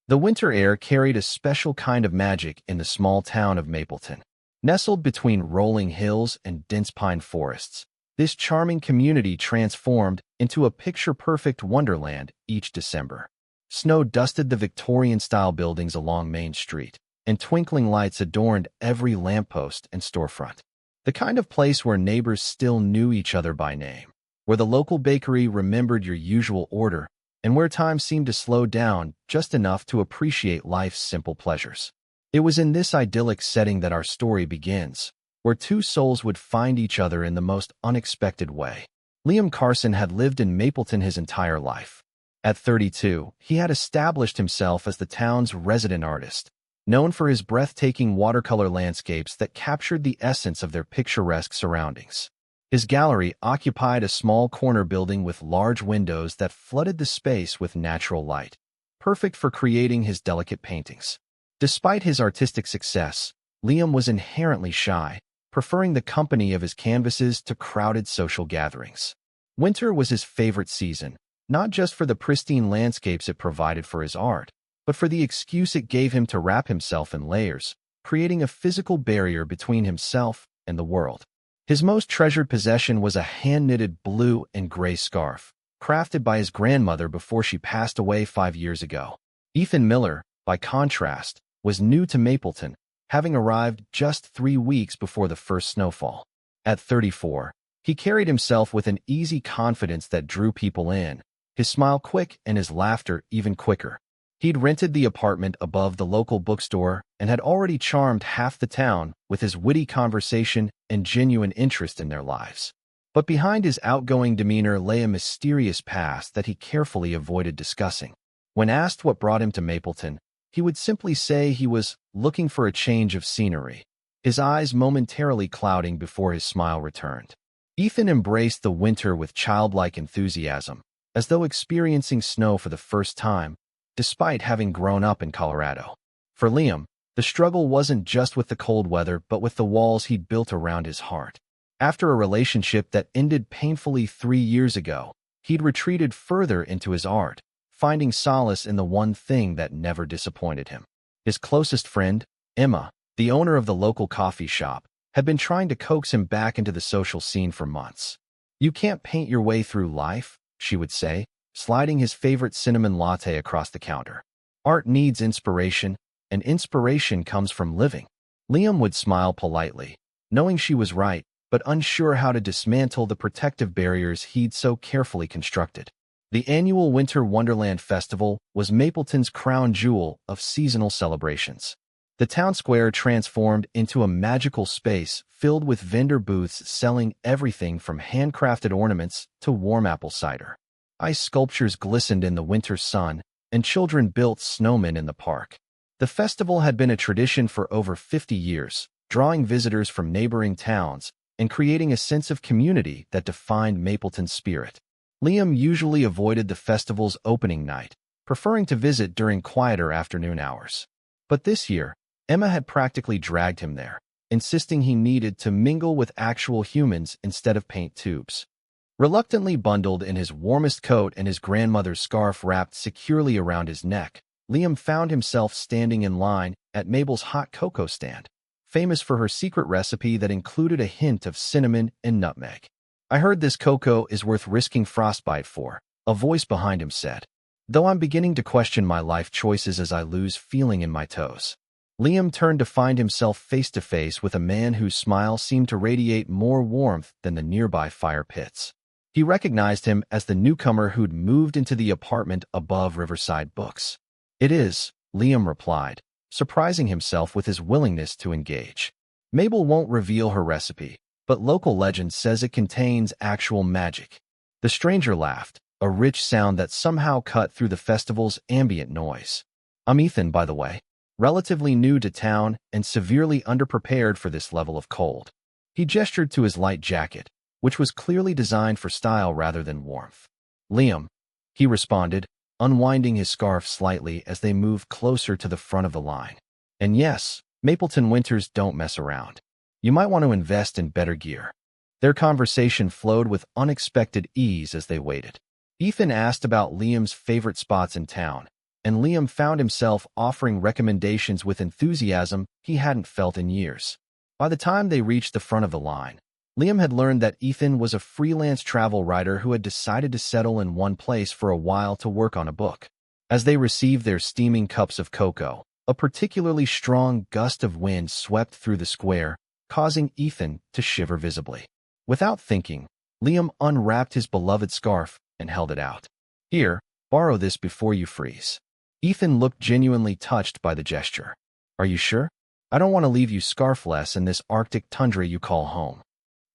The winter air carried a special kind of magic in the small town of Mapleton. Nestled between rolling hills and dense pine forests, this charming community transformed into a picture-perfect wonderland each December. Snow dusted the Victorian-style buildings along Main Street, and twinkling lights adorned every lamppost and storefront. The kind of place where neighbors still knew each other by name, where the local bakery remembered your usual order, and where time seemed to slow down just enough to appreciate life's simple pleasures. It was in this idyllic setting that our story begins, where two souls would find each other in the most unexpected way. Liam Carson had lived in Mapleton his entire life. At 32, he had established himself as the town's resident artist, known for his breathtaking watercolor landscapes that captured the essence of their picturesque surroundings. His gallery occupied a small corner building with large windows that flooded the space with natural light, perfect for creating his delicate paintings. Despite his artistic success, Liam was inherently shy, preferring the company of his canvases to crowded social gatherings. Winter was his favorite season, not just for the pristine landscapes it provided for his art, but for the excuse it gave him to wrap himself in layers, creating a physical barrier between himself and the world. His most treasured possession was a hand-knitted blue and gray scarf, crafted by his grandmother before she passed away 5 years ago. Ethan Miller, by contrast, was new to Mapleton, having arrived just 3 weeks before the first snowfall. At 34, he carried himself with an easy confidence that drew people in, his smile quick and his laughter even quicker. He'd rented the apartment above the local bookstore and had already charmed half the town with his witty conversation and genuine interest in their lives. But behind his outgoing demeanor lay a mysterious past that he carefully avoided discussing. When asked what brought him to Mapleton, he would simply say he was looking for a change of scenery, his eyes momentarily clouding before his smile returned. Ethan embraced the winter with childlike enthusiasm, as though experiencing snow for the first time, despite having grown up in Colorado. For Liam, the struggle wasn't just with the cold weather but with the walls he'd built around his heart. After a relationship that ended painfully 3 years ago, he'd retreated further into his art, finding solace in the one thing that never disappointed him. His closest friend, Emma, the owner of the local coffee shop, had been trying to coax him back into the social scene for months. "You can't paint your way through life," she would say, sliding his favorite cinnamon latte across the counter. "Art needs inspiration, and inspiration comes from living." Liam would smile politely, knowing she was right, but unsure how to dismantle the protective barriers he'd so carefully constructed. The annual Winter Wonderland Festival was Mapleton's crown jewel of seasonal celebrations. The town square transformed into a magical space filled with vendor booths selling everything from handcrafted ornaments to warm apple cider. Ice sculptures glistened in the winter sun, and children built snowmen in the park. The festival had been a tradition for over 50 years, drawing visitors from neighboring towns and creating a sense of community that defined Mapleton's spirit. Liam usually avoided the festival's opening night, preferring to visit during quieter afternoon hours. But this year, Emma had practically dragged him there, insisting he needed to mingle with actual humans instead of paint tubes. Reluctantly bundled in his warmest coat and his grandmother's scarf wrapped securely around his neck, Liam found himself standing in line at Mabel's hot cocoa stand, famous for her secret recipe that included a hint of cinnamon and nutmeg. "I heard this cocoa is worth risking frostbite for," a voice behind him said, "though I'm beginning to question my life choices as I lose feeling in my toes." Liam turned to find himself face to face with a man whose smile seemed to radiate more warmth than the nearby fire pits. He recognized him as the newcomer who'd moved into the apartment above Riverside Books. "It is," Liam replied, surprising himself with his willingness to engage. "Mabel won't reveal her recipe, but local legend says it contains actual magic." The stranger laughed, a rich sound that somehow cut through the festival's ambient noise. "I'm Ethan, by the way, relatively new to town and severely underprepared for this level of cold." He gestured to his light jacket, which was clearly designed for style rather than warmth. "Liam," he responded, unwinding his scarf slightly as they moved closer to the front of the line. "And yes, Mapleton winters don't mess around. You might want to invest in better gear." Their conversation flowed with unexpected ease as they waited. Ethan asked about Liam's favorite spots in town, and Liam found himself offering recommendations with enthusiasm he hadn't felt in years. By the time they reached the front of the line, Liam had learned that Ethan was a freelance travel writer who had decided to settle in one place for a while to work on a book. As they received their steaming cups of cocoa, a particularly strong gust of wind swept through the square, causing Ethan to shiver visibly. Without thinking, Liam unwrapped his beloved scarf and held it out. "Here, borrow this before you freeze." Ethan looked genuinely touched by the gesture. "Are you sure? I don't want to leave you scarfless in this Arctic tundra you call home."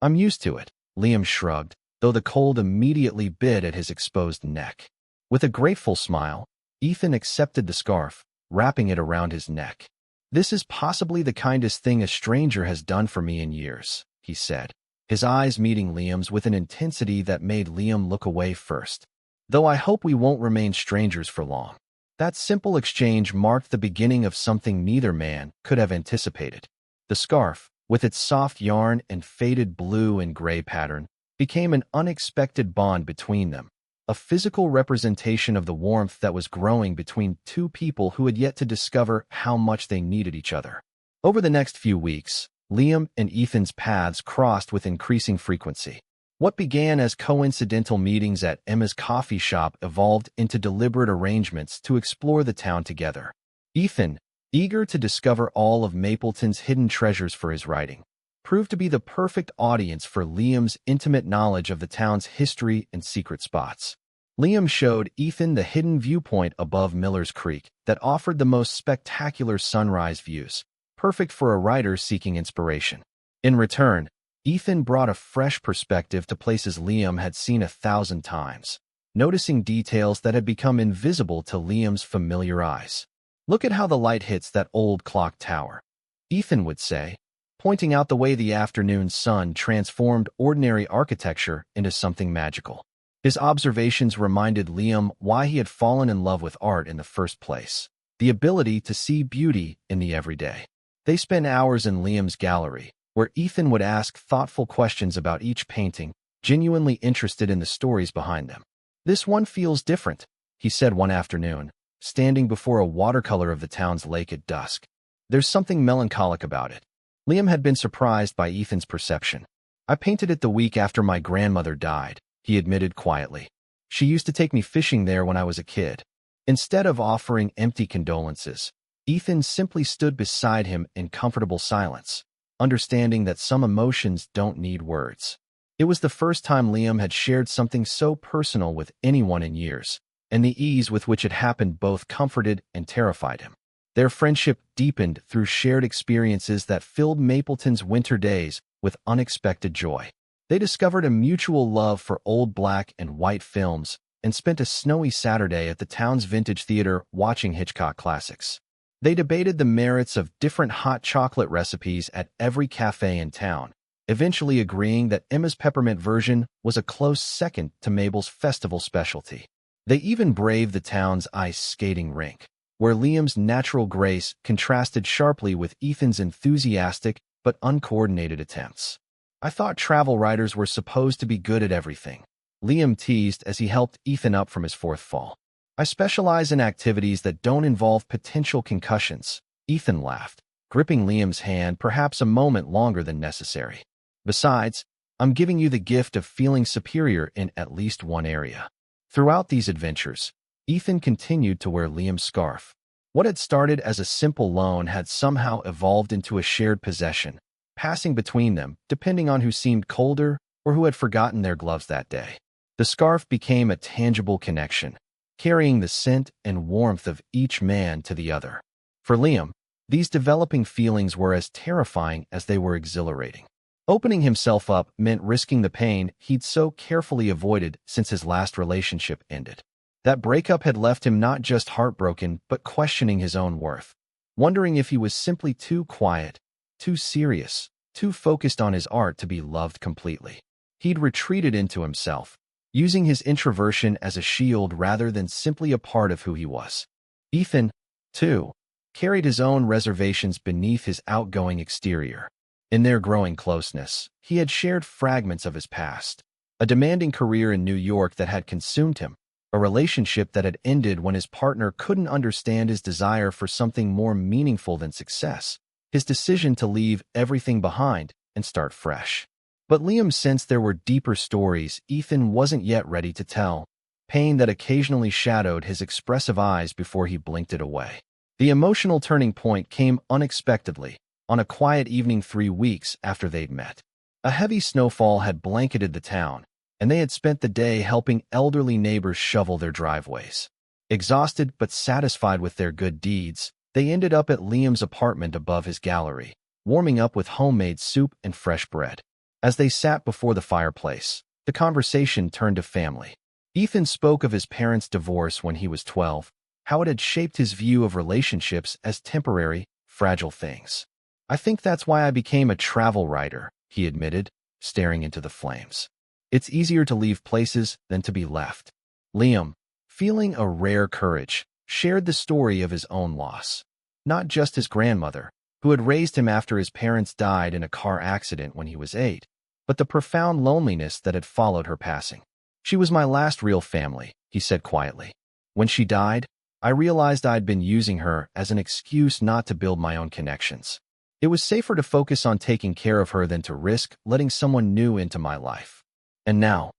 "I'm used to it," Liam shrugged, though the cold immediately bit at his exposed neck. With a grateful smile, Ethan accepted the scarf, wrapping it around his neck. "This is possibly the kindest thing a stranger has done for me in years," he said, his eyes meeting Liam's with an intensity that made Liam look away first. "Though I hope we won't remain strangers for long." That simple exchange marked the beginning of something neither man could have anticipated. The scarf, with its soft yarn and faded blue and gray pattern, became an unexpected bond between them, a physical representation of the warmth that was growing between two people who had yet to discover how much they needed each other. Over the next few weeks, Liam and Ethan's paths crossed with increasing frequency. What began as coincidental meetings at Emma's coffee shop evolved into deliberate arrangements to explore the town together. Ethan, eager to discover all of Mapleton's hidden treasures for his writing, proved to be the perfect audience for Liam's intimate knowledge of the town's history and secret spots. Liam showed Ethan the hidden viewpoint above Miller's Creek that offered the most spectacular sunrise views, perfect for a writer seeking inspiration. In return, Ethan brought a fresh perspective to places Liam had seen 1,000 times, noticing details that had become invisible to Liam's familiar eyes. "Look at how the light hits that old clock tower," Ethan would say, pointing out the way the afternoon sun transformed ordinary architecture into something magical. His observations reminded Liam why he had fallen in love with art in the first place: the ability to see beauty in the everyday. They spent hours in Liam's gallery, where Ethan would ask thoughtful questions about each painting, genuinely interested in the stories behind them. "This one feels different," he said one afternoon, standing before a watercolor of the town's lake at dusk. "There's something melancholic about it." Liam had been surprised by Ethan's perception. "I painted it the week after my grandmother died," he admitted quietly. "She used to take me fishing there when I was a kid." Instead of offering empty condolences, Ethan simply stood beside him in comfortable silence, understanding that some emotions don't need words. It was the first time Liam had shared something so personal with anyone in years, and the ease with which it happened both comforted and terrified him. Their friendship deepened through shared experiences that filled Mapleton's winter days with unexpected joy. They discovered a mutual love for old black and white films and spent a snowy Saturday at the town's vintage theater watching Hitchcock classics. They debated the merits of different hot chocolate recipes at every cafe in town, eventually agreeing that Emma's peppermint version was a close second to Mabel's festival specialty. They even braved the town's ice skating rink, where Liam's natural grace contrasted sharply with Ethan's enthusiastic but uncoordinated attempts. "I thought travel writers were supposed to be good at everything," Liam teased as he helped Ethan up from his fourth fall. "I specialize in activities that don't involve potential concussions," Ethan laughed, gripping Liam's hand perhaps a moment longer than necessary. "Besides, I'm giving you the gift of feeling superior in at least one area." Throughout these adventures, Ethan continued to wear Liam's scarf. What had started as a simple loan had somehow evolved into a shared possession, passing between them depending on who seemed colder or who had forgotten their gloves that day. The scarf became a tangible connection, carrying the scent and warmth of each man to the other. For Liam, these developing feelings were as terrifying as they were exhilarating. Opening himself up meant risking the pain he'd so carefully avoided since his last relationship ended. That breakup had left him not just heartbroken but questioning his own worth, wondering if he was simply too quiet, too serious, too focused on his art to be loved completely. He'd retreated into himself, using his introversion as a shield rather than simply a part of who he was. Ethan, too, carried his own reservations beneath his outgoing exterior. In their growing closeness, he had shared fragments of his past, a demanding career in New York that had consumed him, a relationship that had ended when his partner couldn't understand his desire for something more meaningful than success, his decision to leave everything behind and start fresh. But Liam sensed there were deeper stories Ethan wasn't yet ready to tell, pain that occasionally shadowed his expressive eyes before he blinked it away. The emotional turning point came unexpectedly, on a quiet evening 3 weeks after they'd met. A heavy snowfall had blanketed the town, and they had spent the day helping elderly neighbors shovel their driveways. Exhausted but satisfied with their good deeds, they ended up at Liam's apartment above his gallery, warming up with homemade soup and fresh bread. As they sat before the fireplace, the conversation turned to family. Ethan spoke of his parents' divorce when he was 12, how it had shaped his view of relationships as temporary, fragile things. "I think that's why I became a travel writer," he admitted, staring into the flames. "It's easier to leave places than to be left." Liam, feeling a rare courage, shared the story of his own loss. Not just his grandmother, who had raised him after his parents died in a car accident when he was 8, but the profound loneliness that had followed her passing. "She was my last real family," he said quietly. "When she died, I realized I'd been using her as an excuse not to build my own connections. It was safer to focus on taking care of her than to risk letting someone new into my life." "And now?"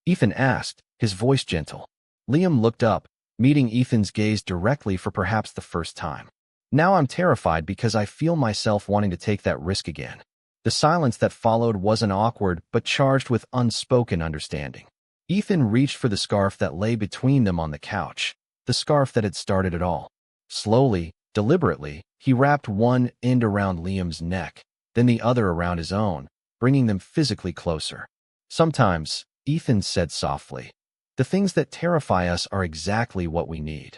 Ethan asked, his voice gentle. Liam looked up, meeting Ethan's gaze directly for perhaps the first time. "Now I'm terrified because I feel myself wanting to take that risk again." The silence that followed wasn't awkward but charged with unspoken understanding. Ethan reached for the scarf that lay between them on the couch, the scarf that had started it all. Slowly, deliberately, he wrapped one end around Liam's neck, then the other around his own, bringing them physically closer. "Sometimes," Ethan said softly, "the things that terrify us are exactly what we need."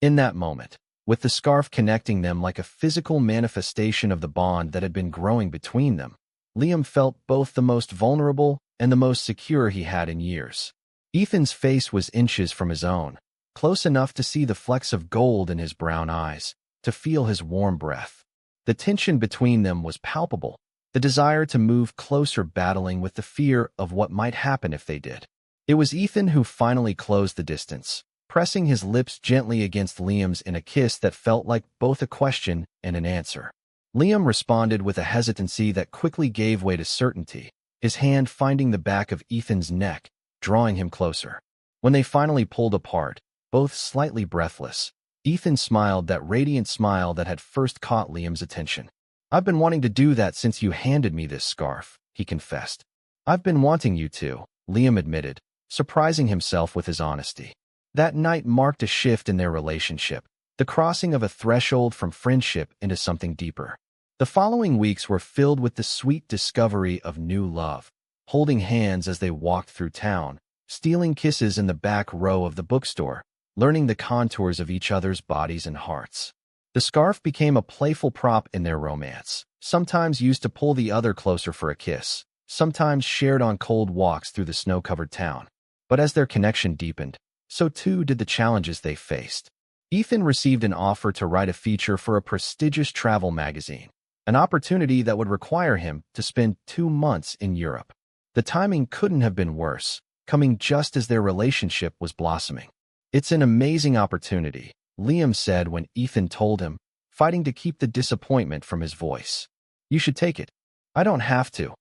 In that moment, with the scarf connecting them like a physical manifestation of the bond that had been growing between them, Liam felt both the most vulnerable and the most secure he had in years. Ethan's face was inches from his own, close enough to see the flecks of gold in his brown eyes, to feel his warm breath. The tension between them was palpable, the desire to move closer battling with the fear of what might happen if they did. It was Ethan who finally closed the distance, pressing his lips gently against Liam's in a kiss that felt like both a question and an answer. Liam responded with a hesitancy that quickly gave way to certainty, his hand finding the back of Ethan's neck, drawing him closer. When they finally pulled apart, both slightly breathless, Ethan smiled that radiant smile that had first caught Liam's attention. "I've been wanting to do that since you handed me this scarf," he confessed. "I've been wanting you to," Liam admitted, surprising himself with his honesty. That night marked a shift in their relationship, the crossing of a threshold from friendship into something deeper. The following weeks were filled with the sweet discovery of new love, holding hands as they walked through town, stealing kisses in the back row of the bookstore, learning the contours of each other's bodies and hearts. The scarf became a playful prop in their romance, sometimes used to pull the other closer for a kiss, sometimes shared on cold walks through the snow-covered town. But as their connection deepened, so too did the challenges they faced. Ethan received an offer to write a feature for a prestigious travel magazine, an opportunity that would require him to spend 2 months in Europe. The timing couldn't have been worse, coming just as their relationship was blossoming. "It's an amazing opportunity," Liam said when Ethan told him, fighting to keep the disappointment from his voice. "You should take it." "I don't have to,"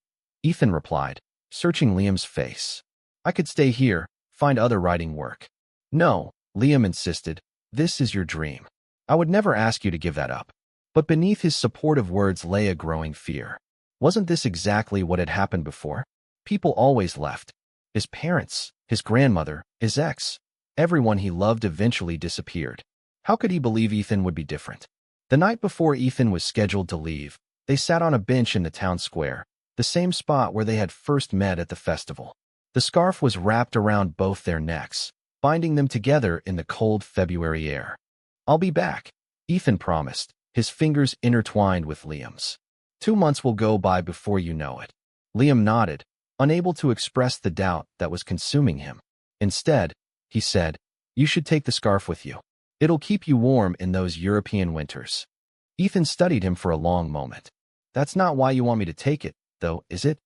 Ethan replied, searching Liam's face. "I could stay here, find other writing work." "No," Liam insisted, "this is your dream. I would never ask you to give that up." But beneath his supportive words lay a growing fear. Wasn't this exactly what had happened before? People always left. His parents, his grandmother, his ex. Everyone he loved eventually disappeared. How could he believe Ethan would be different? The night before Ethan was scheduled to leave, they sat on a bench in the town square, the same spot where they had first met at the festival. The scarf was wrapped around both their necks, binding them together in the cold February air. "I'll be back," Ethan promised, his fingers intertwined with Liam's. 2 months will go by before you know it." Liam nodded, unable to express the doubt that was consuming him. Instead, he said, "You should take the scarf with you. It'll keep you warm in those European winters." Ethan studied him for a long moment. "That's not why you want me to take it, though, is it?"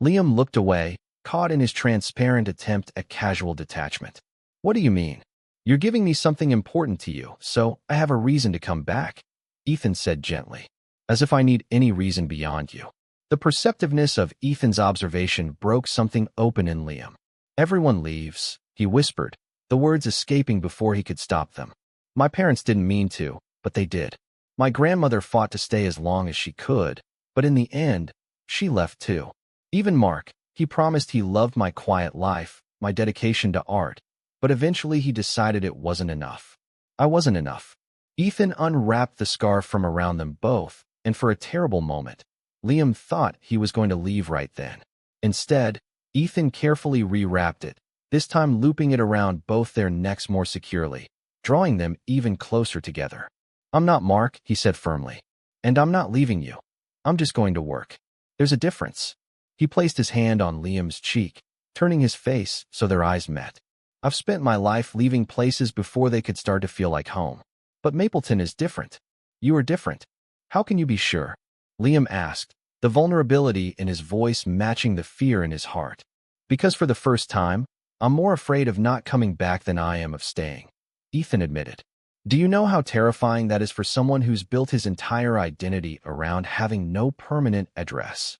Liam looked away, caught in his transparent attempt at casual detachment. What do you mean? You're giving me something important to you, so I have a reason to come back, Ethan said gently, as if I need any reason beyond you. The perceptiveness of Ethan's observation broke something open in Liam. Everyone leaves, he whispered, the words escaping before he could stop them. My parents didn't mean to, but they did. My grandmother fought to stay as long as she could, but in the end, she left too. Even Mark, he promised he loved my quiet life, my dedication to art, but eventually he decided it wasn't enough. I wasn't enough. Ethan unwrapped the scarf from around them both, and for a terrible moment, Liam thought he was going to leave right then. Instead, Ethan carefully rewrapped it, this time looping it around both their necks more securely, drawing them even closer together. I'm not Mark, he said firmly. And I'm not leaving you. I'm just going to work. There's a difference. He placed his hand on Liam's cheek, turning his face so their eyes met. I've spent my life leaving places before they could start to feel like home. But Mapleton is different. You are different. How can you be sure? Liam asked, the vulnerability in his voice matching the fear in his heart. Because for the first time, I'm more afraid of not coming back than I am of staying, Ethan admitted. Do you know how terrifying that is for someone who's built his entire identity around having no permanent address?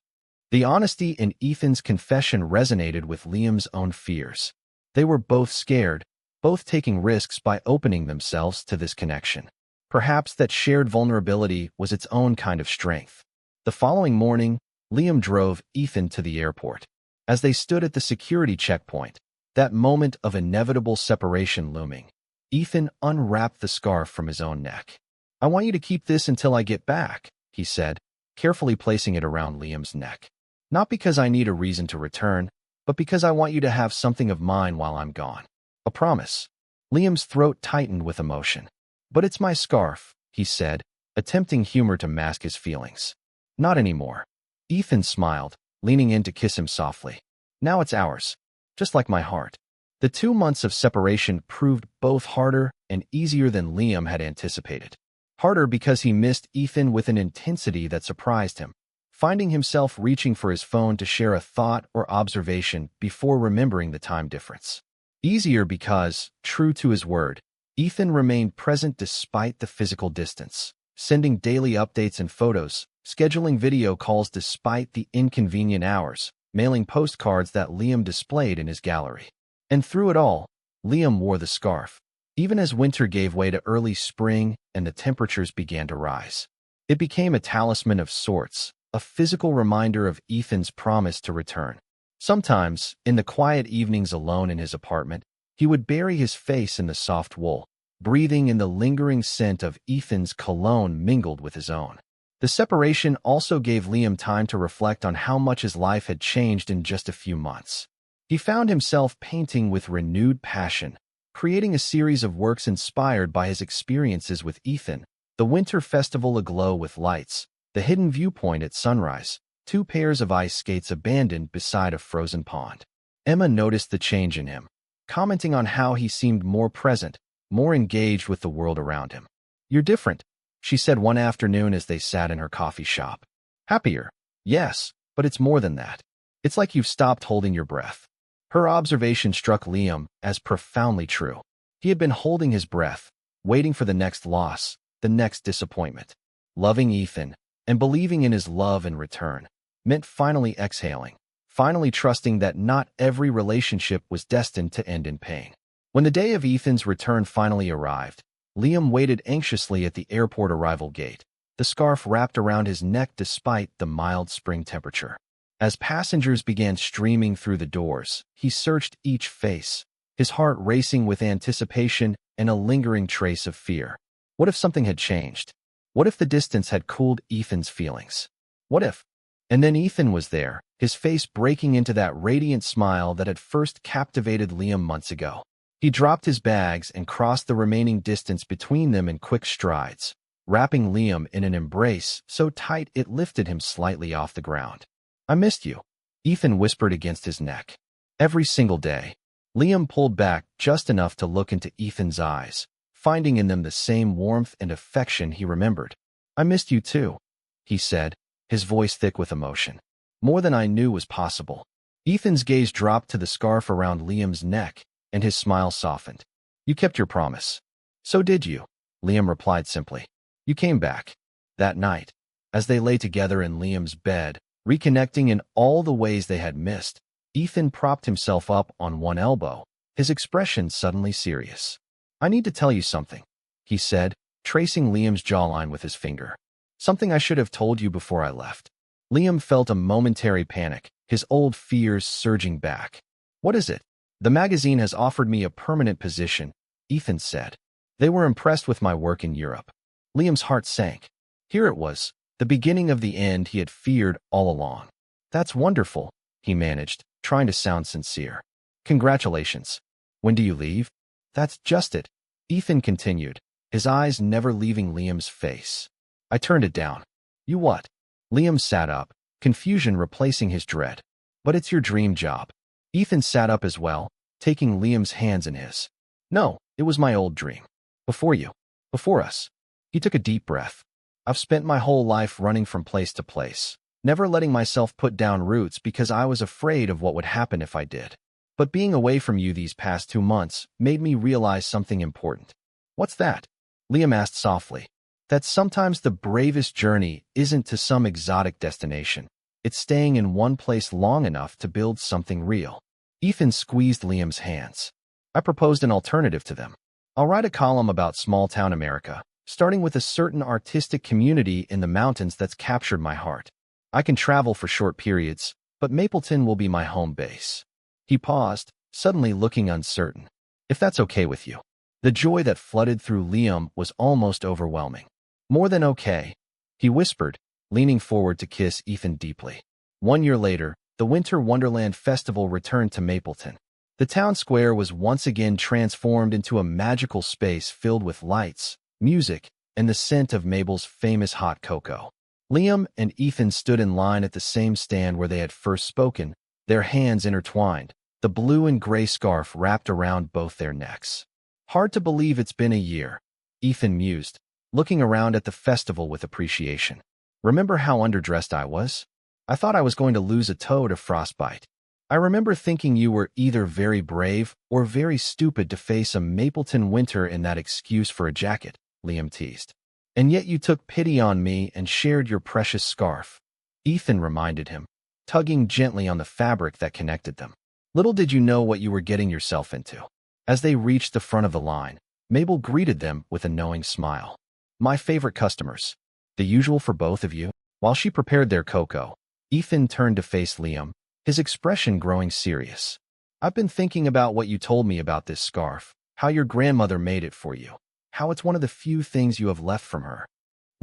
The honesty in Ethan's confession resonated with Liam's own fears. They were both scared, both taking risks by opening themselves to this connection. Perhaps that shared vulnerability was its own kind of strength. The following morning, Liam drove Ethan to the airport. As they stood at the security checkpoint, that moment of inevitable separation looming, Ethan unwrapped the scarf from his own neck. I want you to keep this until I get back, he said, carefully placing it around Liam's neck. Not because I need a reason to return, but because I want you to have something of mine while I'm gone. A promise. Liam's throat tightened with emotion. But it's my scarf, he said, attempting humor to mask his feelings. Not anymore. Ethan smiled, leaning in to kiss him softly. Now it's ours. Just like my heart. The 2 months of separation proved both harder and easier than Liam had anticipated. Harder because he missed Ethan with an intensity that surprised him, finding himself reaching for his phone to share a thought or observation before remembering the time difference. Easier because, true to his word, Ethan remained present despite the physical distance, sending daily updates and photos, scheduling video calls despite the inconvenient hours, mailing postcards that Liam displayed in his gallery. And through it all, Liam wore the scarf, even as winter gave way to early spring and the temperatures began to rise. It became a talisman of sorts, a physical reminder of Ethan's promise to return. Sometimes, in the quiet evenings alone in his apartment, he would bury his face in the soft wool, breathing in the lingering scent of Ethan's cologne mingled with his own. The separation also gave Liam time to reflect on how much his life had changed in just a few months. He found himself painting with renewed passion, creating a series of works inspired by his experiences with Ethan, the winter festival aglow with lights, the hidden viewpoint at sunrise, 2 pairs of ice skates abandoned beside a frozen pond. Emma noticed the change in him, commenting on how he seemed more present, more engaged with the world around him. You're different, she said one afternoon as they sat in her coffee shop. Happier, yes, but it's more than that. It's like you've stopped holding your breath. Her observation struck Liam as profoundly true. He had been holding his breath, waiting for the next loss, the next disappointment. Loving Ethan, and believing in his love in return, meant finally exhaling, finally trusting that not every relationship was destined to end in pain. When the day of Ethan's return finally arrived, Liam waited anxiously at the airport arrival gate, the scarf wrapped around his neck despite the mild spring temperature. As passengers began streaming through the doors, he searched each face, his heart racing with anticipation and a lingering trace of fear. What if something had changed? What if the distance had cooled Ethan's feelings? What if? And then Ethan was there, his face breaking into that radiant smile that had first captivated Liam months ago. He dropped his bags and crossed the remaining distance between them in quick strides, wrapping Liam in an embrace so tight it lifted him slightly off the ground. I missed you, Ethan whispered against his neck. Every single day. Liam pulled back just enough to look into Ethan's eyes, finding in them the same warmth and affection he remembered. I missed you too, he said, his voice thick with emotion. More than I knew was possible. Ethan's gaze dropped to the scarf around Liam's neck, and his smile softened. You kept your promise. So did you, Liam replied simply. You came back. That night, as they lay together in Liam's bed, reconnecting in all the ways they had missed, Ethan propped himself up on one elbow, his expression suddenly serious. I need to tell you something, he said, tracing Liam's jawline with his finger. Something I should have told you before I left. Liam felt a momentary panic, his old fears surging back. What is it? The magazine has offered me a permanent position, Ethan said. They were impressed with my work in Europe. Liam's heart sank. Here it was, the beginning of the end he had feared all along. That's wonderful, he managed, trying to sound sincere. Congratulations. When do you leave? That's just it, Ethan continued, his eyes never leaving Liam's face. I turned it down. You what? Liam sat up, confusion replacing his dread. But it's your dream job. Ethan sat up as well, taking Liam's hands in his. No, it was my old dream. Before you. Before us. He took a deep breath. I've spent my whole life running from place to place, never letting myself put down roots because I was afraid of what would happen if I did. But being away from you these past 2 months made me realize something important. What's that? Liam asked softly. That sometimes the bravest journey isn't to some exotic destination. It's staying in one place long enough to build something real. Ethan squeezed Liam's hands. I proposed an alternative to them. I'll write a column about small-town America, starting with a certain artistic community in the mountains that's captured my heart. I can travel for short periods, but Mapleton will be my home base. He paused, suddenly looking uncertain. If that's okay with you. The joy that flooded through Liam was almost overwhelming. More than okay, he whispered, leaning forward to kiss Ethan deeply. 1 year later, the Winter Wonderland Festival returned to Mapleton. The town square was once again transformed into a magical space filled with lights, music, and the scent of Mabel's famous hot cocoa. Liam and Ethan stood in line at the same stand where they had first spoken, their hands intertwined, the blue and gray scarf wrapped around both their necks. Hard to believe it's been a year, Ethan mused, looking around at the festival with appreciation. Remember how underdressed I was? I thought I was going to lose a toe to frostbite. I remember thinking you were either very brave or very stupid to face a Mapleton winter in that excuse for a jacket, Liam teased. And yet you took pity on me and shared your precious scarf. Ethan reminded him, tugging gently on the fabric that connected them. Little did you know what you were getting yourself into. As they reached the front of the line, Mabel greeted them with a knowing smile. My favorite customers. The usual for both of you. While she prepared their cocoa, Ethan turned to face Liam, his expression growing serious. I've been thinking about what you told me about this scarf, how your grandmother made it for you, how it's one of the few things you have left from her.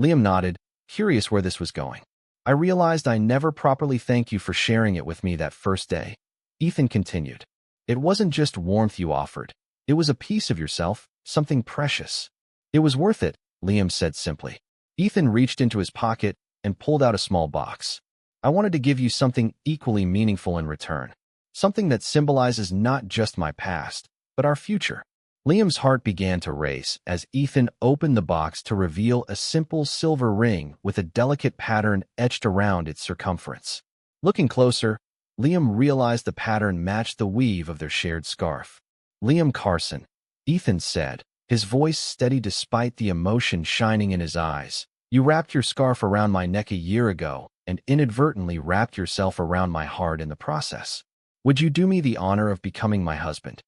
Liam nodded, curious where this was going. I realized I never properly thanked you for sharing it with me that first day. Ethan continued. It wasn't just warmth you offered. It was a piece of yourself, something precious. It was worth it, Liam said simply. Ethan reached into his pocket and pulled out a small box. I wanted to give you something equally meaningful in return. Something that symbolizes not just my past, but our future. Liam's heart began to race as Ethan opened the box to reveal a simple silver ring with a delicate pattern etched around its circumference. Looking closer, Liam realized the pattern matched the weave of their shared scarf. Liam Carson, Ethan said, his voice steady despite the emotion shining in his eyes. You wrapped your scarf around my neck a year ago and inadvertently wrapped yourself around my heart in the process. Would you do me the honor of becoming my husband?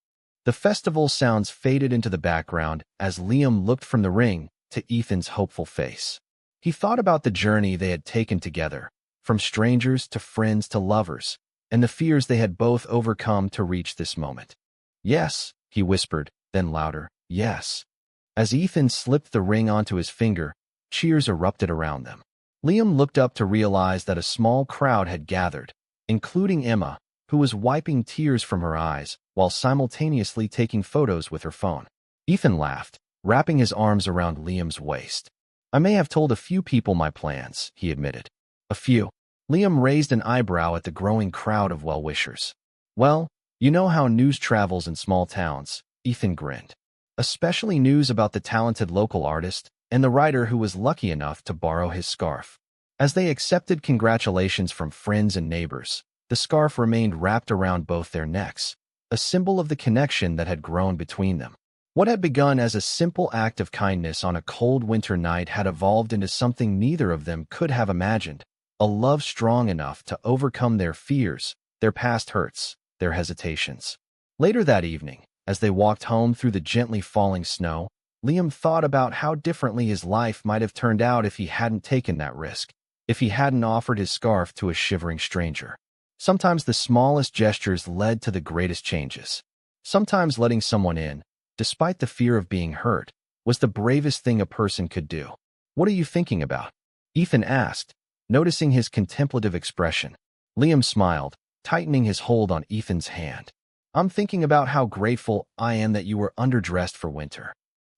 The festival sounds faded into the background as Liam looked from the ring to Ethan's hopeful face. He thought about the journey they had taken together, from strangers to friends to lovers, and the fears they had both overcome to reach this moment. Yes, he whispered, then louder, yes. As Ethan slipped the ring onto his finger, cheers erupted around them. Liam looked up to realize that a small crowd had gathered, including Emma, who was wiping tears from her eyes while simultaneously taking photos with her phone. Ethan laughed, wrapping his arms around Liam's waist. I may have told a few people my plans, he admitted. A few. Liam raised an eyebrow at the growing crowd of well-wishers. Well, you know how news travels in small towns, Ethan grinned. Especially news about the talented local artist and the writer who was lucky enough to borrow his scarf. As they accepted congratulations from friends and neighbors, the scarf remained wrapped around both their necks, a symbol of the connection that had grown between them. What had begun as a simple act of kindness on a cold winter night had evolved into something neither of them could have imagined, a love strong enough to overcome their fears, their past hurts, their hesitations. Later that evening, as they walked home through the gently falling snow, Liam thought about how differently his life might have turned out if he hadn't taken that risk, if he hadn't offered his scarf to a shivering stranger. Sometimes the smallest gestures led to the greatest changes. Sometimes letting someone in, despite the fear of being hurt, was the bravest thing a person could do. "What are you thinking about?" Ethan asked, noticing his contemplative expression. Liam smiled, tightening his hold on Ethan's hand. "I'm thinking about how grateful I am that you were underdressed for winter."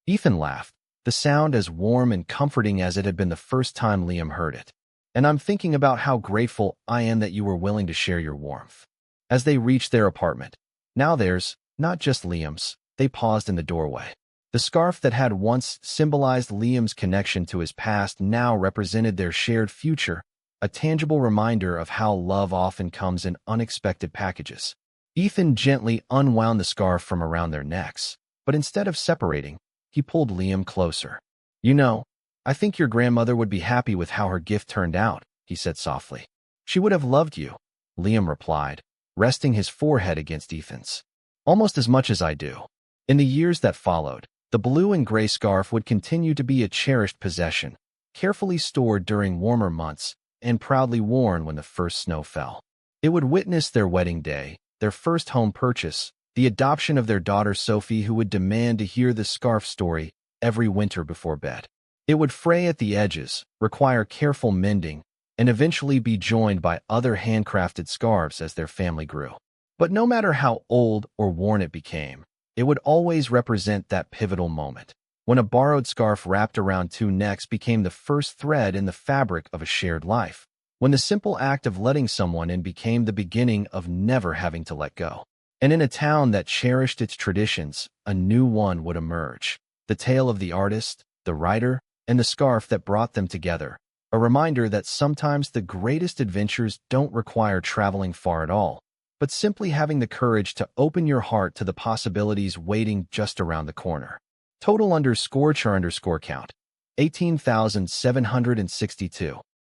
Ethan laughed, the sound as warm and comforting as it had been the first time Liam heard it. "And I'm thinking about how grateful I am that you were willing to share your warmth." As they reached their apartment, now theirs, not just Liam's, they paused in the doorway. The scarf that had once symbolized Liam's connection to his past now represented their shared future, a tangible reminder of how love often comes in unexpected packages. Ethan gently unwound the scarf from around their necks, but instead of separating, he pulled Liam closer. "You know, I think your grandmother would be happy with how her gift turned out," he said softly. "She would have loved you," Liam replied, resting his forehead against Ethan's. "Almost as much as I do." In the years that followed, the blue and gray scarf would continue to be a cherished possession, carefully stored during warmer months and proudly worn when the first snow fell. It would witness their wedding day, their first home purchase, the adoption of their daughter Sophie, who would demand to hear the scarf story every winter before bed. It would fray at the edges, require careful mending, and eventually be joined by other handcrafted scarves as their family grew. But no matter how old or worn it became, it would always represent that pivotal moment, when a borrowed scarf wrapped around two necks became the first thread in the fabric of a shared life, when the simple act of letting someone in became the beginning of never having to let go. And in a town that cherished its traditions, a new one would emerge, the tale of the artist, the writer, and the scarf that brought them together, a reminder that sometimes the greatest adventures don't require traveling far at all, but simply having the courage to open your heart to the possibilities waiting just around the corner. Total _char_count, 18,762.